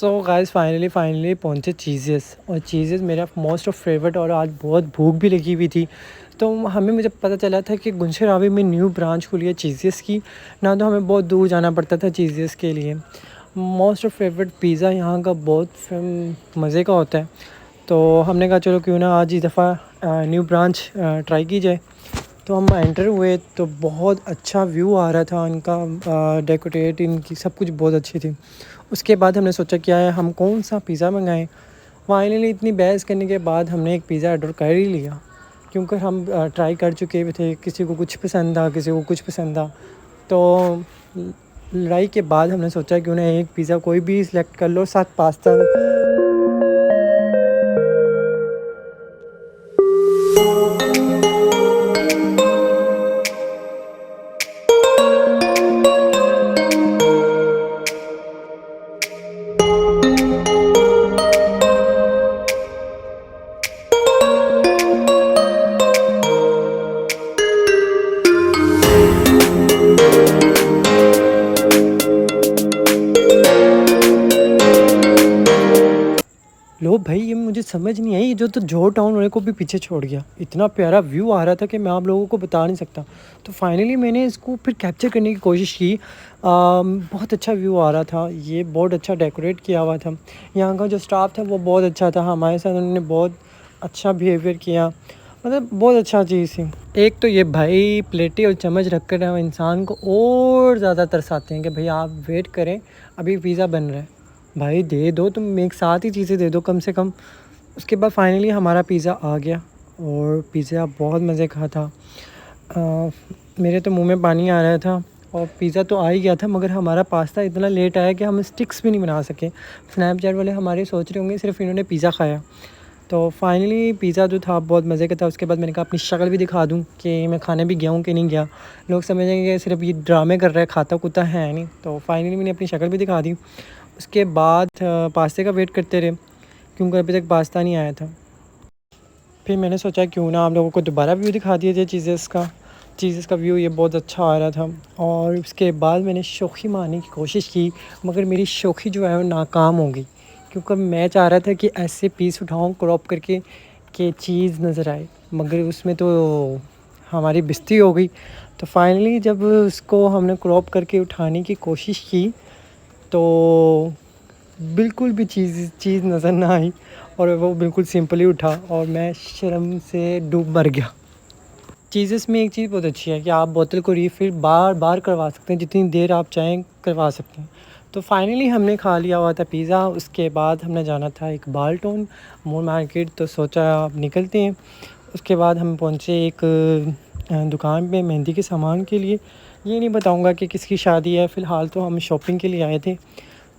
So guys finally पहुंचे चीज़ेस, और चीज़ेस मेरा मोस्ट ऑफ फेवरेट, और आज बहुत भूख भी लगी हुई थी। तो मुझे पता चला था कि गुंशरावी में न्यू ब्रांच खुली है चीज़ेस की। ना तो हमें बहुत दूर जाना पड़ता था चीज़ेस के लिए। मोस्ट ऑफ फेवरेट पिज़्ज़ा यहाँ का बहुत मज़े का होता है। तो हमने कहा चलो क्यों ना आज इस दफ़ा न्यू ब्रांच ट्राई की जाए। तो हम एंटर हुए तो बहुत अच्छा व्यू आ रहा था इनका, डेकोरेट इनकी सब कुछ बहुत अच्छी थी। उसके बाद हमने सोचा क्या है हम कौन सा पिज़्ज़ा मंगाएं। फाइनली इतनी बहस करने के बाद हमने एक पिज़्ज़ा ऑर्डर कर ही लिया, क्योंकि हम ट्राई कर चुके थे। किसी को कुछ पसंद आ, किसी को कुछ पसंद आ। तो लड़ाई के बाद हमने सोचा क्यों ना एक पिज़्ज़ा कोई भी सिलेक्ट कर लो, साथ पास्ता। लो भाई, ये मुझे समझ नहीं आई, जो तो जो टाउन वाले को भी पीछे छोड़ गया। इतना प्यारा व्यू आ रहा था कि मैं आप लोगों को बता नहीं सकता। तो फाइनली मैंने इसको फिर कैप्चर करने की कोशिश की। बहुत अच्छा व्यू आ रहा था, ये बहुत अच्छा डेकोरेट किया हुआ था। यहाँ का जो स्टाफ था वो बहुत अच्छा था, हमारे साथ उन्होंने बहुत अच्छा बिहेवियर किया। मतलब बहुत अच्छा चीज़ थी। एक तो ये भाई प्लेटें और चम्मच रख कर हम इंसान को और ज़्यादा तरसाते हैं कि भाई आप वेट करें, अभी पिज़्ज़ा बन रहा है। भाई दे दो, तुम एक साथ ही चीज़ें दे दो कम से कम। उसके बाद फाइनली हमारा पिज़्ज़ा आ गया, और पिज़्ज़ा बहुत मज़े का था। मेरे तो मुंह में पानी आ रहा था। और पिज़्ज़ा तो आ ही गया था, मगर हमारा पास्ता इतना लेट आया कि हम स्टिक्स भी नहीं बना सके। स्नैपचैट वाले हमारे सोच रहे होंगे सिर्फ इन्होंने पिज़्ज़ा खाया। तो फाइनली पिज़्ज़ा जो था बहुत मज़े का था। उसके बाद मैंने कहा अपनी शक्ल भी दिखा दूँ कि मैं खाने भी गया हूँ कि नहीं गया। लोग समझेंगे कि सिर्फ ये ड्रामे कर रहा है, खाता कुत्ता है नहीं। तो फाइनली मैंने अपनी शक्ल भी दिखा दी। उसके बाद पास्ते का वेट करते रहे, क्योंकि अभी तक पास्ता नहीं आया था। फिर मैंने सोचा क्यों ना आप लोगों को दोबारा व्यू दिखा दिया जाए चीज़ेस का व्यू। ये बहुत अच्छा आ रहा था। और उसके बाद मैंने शोखी मारने की कोशिश की, मगर मेरी शोखी जो है वो नाकाम हो गई, क्योंकि मैं चाह रहा था कि ऐसे पीस उठाऊँ क्रॉप करके कि चीज़ नज़र आए, मगर उसमें तो हमारी बेइज्जती हो गई। तो फाइनली जब उसको हमने क्रॉप करके उठाने की कोशिश की तो बिल्कुल भी चीज़ नज़र ना आई, और वो बिल्कुल सिंपल ही उठा, और मैं शर्म से डूब मर गया। चीज़ेस में एक चीज़ बहुत अच्छी है कि आप बोतल को रीफ़िल बार बार करवा सकते हैं, जितनी देर आप चाहें करवा सकते हैं। तो फाइनली हमने खा लिया हुआ था पिज़्ज़ा। उसके बाद हमने जाना था इकबाल टाउन मून मार्केट, तो सोचा आप निकलते हैं। उसके बाद हम पहुँचे एक दुकान पे मेहंदी के सामान के लिए। ये नहीं बताऊँगा कि किसकी शादी है, फ़िलहाल तो हम शॉपिंग के लिए आए थे।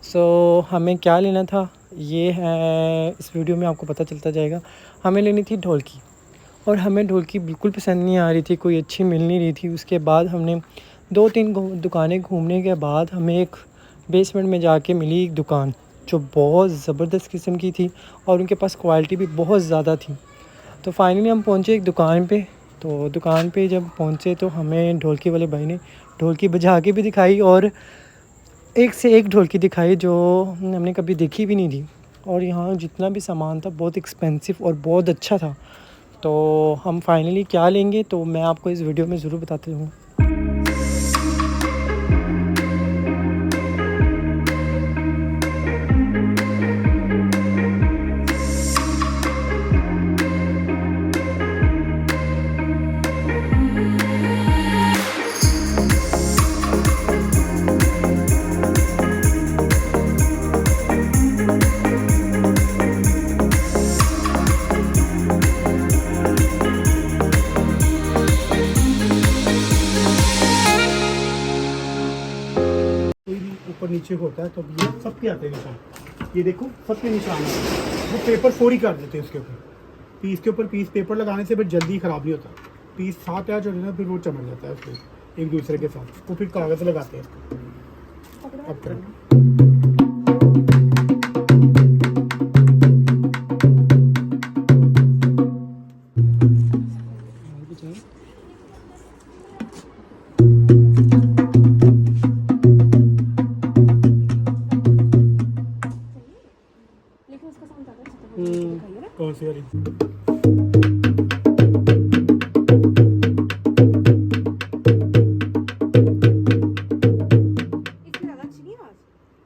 सो हमें क्या लेना था ये है इस वीडियो में आपको पता चलता जाएगा। हमें लेनी थी ढोलकी, और हमें ढोलकी बिल्कुल पसंद नहीं आ रही थी, कोई अच्छी मिल नहीं रही थी। उसके बाद हमने 2-3 दुकानें घूमने के बाद हमें एक बेसमेंट में जाके मिली एक दुकान, जो बहुत ज़बरदस्त किस्म की थी, और उनके पास क्वालिटी भी बहुत ज़्यादा थी। तो फाइनली हम पहुँचे एक दुकान पे। तो दुकान पे जब पहुँचे तो हमें ढोलकी वाले भाई ने ढोलकी बजा के भी दिखाई, और एक से एक ढोलकी दिखाई जो हमने कभी देखी भी नहीं थी। और यहाँ जितना भी सामान था बहुत एक्सपेंसिव और बहुत अच्छा था। तो हम फाइनली क्या लेंगे तो मैं आपको इस वीडियो में ज़रूर बताते हूँ। ऊपर नीचे होता है तो ये सबके आते हैं निशान। ये देखो सबके निशान आते हैं, वो पेपर फोड़ी कर देते हैं उसके ऊपर। पीस के ऊपर पीस पेपर लगाने से फिर जल्दी ख़राब नहीं होता। पीस साथ आ जो है ना फिर वो चमक जाता है उसमें एक दूसरे के साथ। वो फिर कागज़ लगाते हैं इसको। अब करें कौन सी वाली?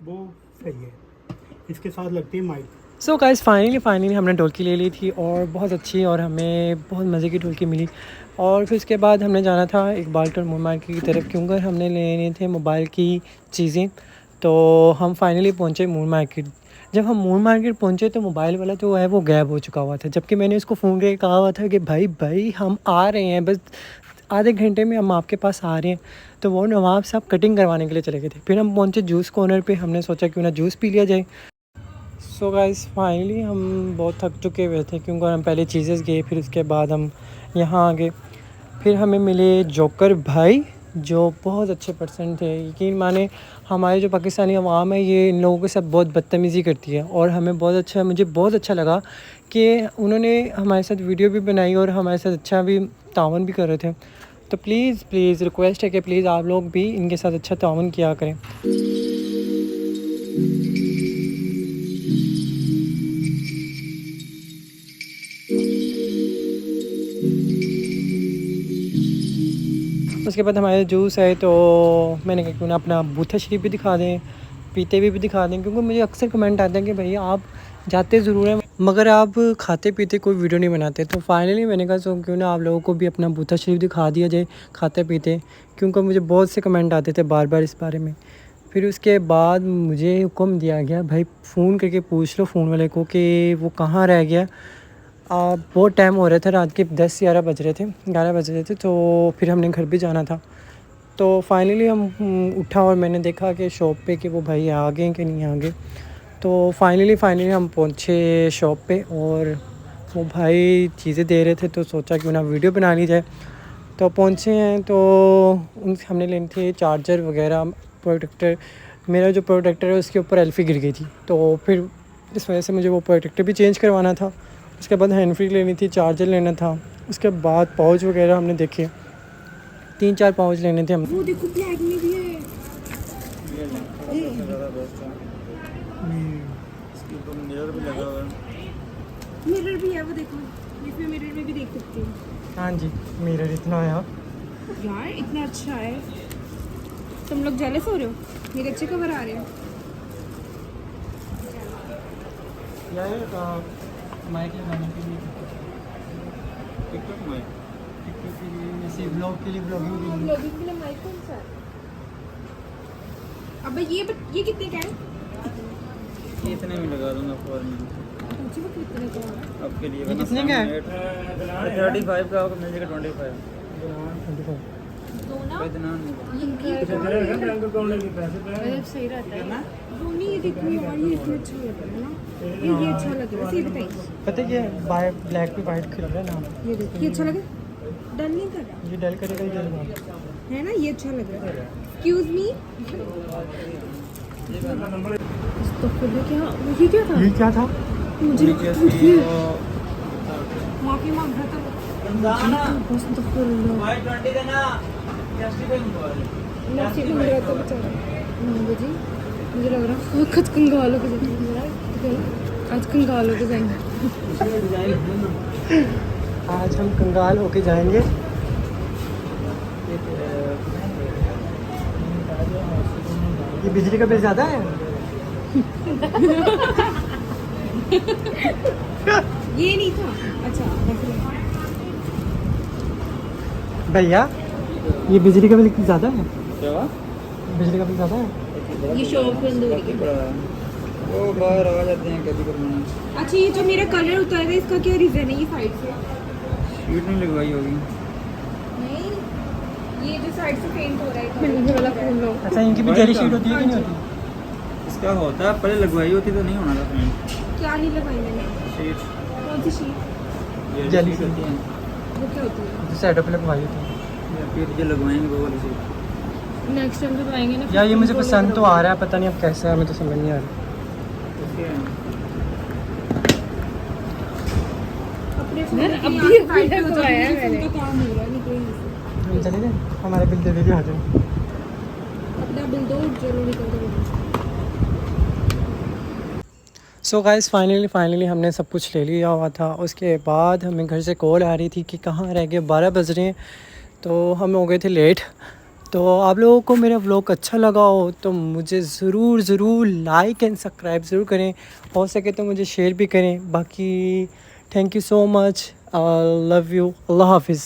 वो सही है, इसके साथ लगती है माइक। सो गाइस फाइनली हमने ढोलकी ले ली थी और बहुत अच्छी और हमें बहुत मज़े की ढोलकी मिली। और फिर उसके बाद हमने जाना था इकबाल टोल मून मार्केट की तरफ, क्योंकि हमने लेने थे मोबाइल की चीज़ें। तो हम फाइनली पहुंचे मून मार्केट। जब हम मून मार्केट पहुंचे तो मोबाइल वाला जो है वो गायब हो चुका हुआ था, जबकि मैंने उसको फ़ोन करके कहा हुआ था कि भाई हम आ रहे हैं, बस आधे घंटे में हम आपके पास आ रहे हैं। तो वो नवाब साहब कटिंग करवाने के लिए चले गए थे। फिर हम पहुँचे जूस कॉर्नर पे, हमने सोचा क्यों ना जूस पी लिया जाए। सो गाइस फाइनली हम बहुत थक चुके हुए थे, क्योंकि हम पहले चीज़ेस गए, फिर उसके बाद हम यहाँ आ गए। फिर हमें मिले जोकर भाई, जो बहुत अच्छे पर्सन थे। यकीन माने हमारे जो पाकिस्तानी अवाम है ये इन लोगों के साथ बहुत बदतमीज़ी करती है, और हमें बहुत अच्छा, मुझे बहुत अच्छा लगा कि उन्होंने हमारे साथ वीडियो भी बनाई और हमारे साथ अच्छा भी तावन भी कर रहे थे। तो प्लीज़ रिक्वेस्ट है कि प्लीज़ आप लोग भी इनके साथ अच्छा तावन किया करें। उसके बाद हमारे जूस है, तो मैंने कहा क्यों ना अपना बूथा शरीफ भी दिखा दें, पीते हुए भी दिखा दें, क्योंकि मुझे अक्सर कमेंट आते हैं कि भैया आप जाते ज़रूर हैं मगर आप खाते पीते कोई वीडियो नहीं बनाते। तो फाइनली मैंने कहा सो क्यों ना आप लोगों को भी अपना बूथा शरीफ दिखा दिया जाए खाते पीते, क्योंकि मुझे बहुत से कमेंट आते थे बार बार इस बारे में। फिर उसके बाद मुझे हुक्म दिया गया, भाई फ़ोन करके पूछ लो फ़ोन वाले को कि वो कहाँ रह गया। बहुत टाइम हो रहा था, रात के 10-11 बज रहे थे, 11 बज रहे थे। तो फिर हमने घर भी जाना था। तो फाइनली हम उठा और मैंने देखा कि शॉप पे कि वो भाई आ गए कि नहीं आ गए। तो फाइनली हम पहुँचे शॉप पे और वो भाई चीज़ें दे रहे थे, तो सोचा क्यों ना वीडियो बना ली जाए। तो पहुँचे हैं तो उनसे हमने लेने थे चार्जर वगैरह, प्रोटेक्टर। मेरा जो प्रोटेक्टर है उसके ऊपर एल्फी गिर गई थी, तो फिर इस वजह से मुझे वो प्रोटेक्टर भी चेंज करवाना था। उसके बाद हैंड फ्री लेनी थी, चार्जर लेना था। उसके बाद पाउच वगैरह हमने देखे, 3-4 पाउच लेने थे हम। वो देखो ब्लैक में भी है। इसके ऊपर मिरर भी लगा हुआ है। मिरर भी है, वो देखो इसमें मिरर में भी देख सकते हो। हाँ जी, मिरर इतना आया। यार इतना अच्छा है, तुम लोग जेलस हो रहे हो, मेरे अच्छे कवर आ रहे हैं। यार माइक लगाने के लिए, टिकटॉक में टिकटॉक के लिए, ऐसे ब्लॉग के लिए, ब्लॉगिंग के लिए। ब्लॉगिंग के लिए माइक कौन सा है? अबे ये कितने का है? ये इतने में लगा दूंगा फॉर में मुझे वो कितने का है? आपके लिए। ये कितने का है? 35 का आपको मिल जाएगा 25। दो ना इतना सही रहता है ना। वो नहीं, ये देखो यार, ये इतना अच्छा लग रहा है ना, ये अच्छा लग रहा है। सही बताइए, पता है क्या, ब्लैक पे वाइट खिल रहा है ना। ये देखो, ये अच्छा लगा, डल नहीं कर रहा ये डल करेगा, ये जल है ना, ये अच्छा लग रहा है। एक्सक्यूज मी, क्या ये क्या था? मुझे माफी मांग रहा था। माफी मांग रहा था बेचारा। जी मुझे लग रहा है खुद कंगाल हो के आज कंगाल हो के जाएंगे। आज हम कंगाल होके जाएंगे। ये बिजली का बिल ज़्यादा है। ये नहीं था। अच्छा भैया, ये बिजली का बिल ज़्यादा है। क्या? बिजली का बिल ज़्यादा है। ये शॉप बंद हो रही है। वो बाहर आ जाते हैं कभी कभी। अच्छा, ये जो मेरा कलर उतर है इसका क्या रीज़न है? ये साइड से शीट नहीं लगवाई होगी। नहीं, ये जो साइड से पेंट हो रहा है ये वाला फूल लो। अच्छा, इनकी भी जेली शीट होती है कि नहीं होती? इसका होता है, पहले लगवाई होती तो नहीं होना था पेंट। क्या नहीं लगाई मैंने? शीट, कौन सी शीट? जेली शीट होती है। वो क्या होती है? जो साइडों पे लगवाई होती है। या फिर जो लगवाएंगे वो वाली शीट। नेक्स्ट टाइम जब आएंगे ना। यार ये मुझे पसंद तो आ रहा है, पता नहीं अब कैसा है, मुझे तो समझ नहीं आ रहा। अब भी लगवाया है मैंने। काम हो रहा है, निकलो यहाँ से। चले गए, हमारे बिल दे दीजिए, आ जाओ। अपना बिल दो, जरूर निकल कर। सो गाइस फाइनली हमने सब कुछ ले लिया हुआ था। उसके बाद हमें घर से कॉल आ रही थी कि कहाँ रह गए, 12 बज रहे हैं, तो हम हो गए थे लेट। तो आप लोगों को मेरा व्लॉग अच्छा लगा हो तो मुझे ज़रूर लाइक एंड सब्सक्राइब ज़रूर करें, हो सके तो मुझे शेयर भी करें। बाकी thank you so much, love you, अल्लाह हाफिज़।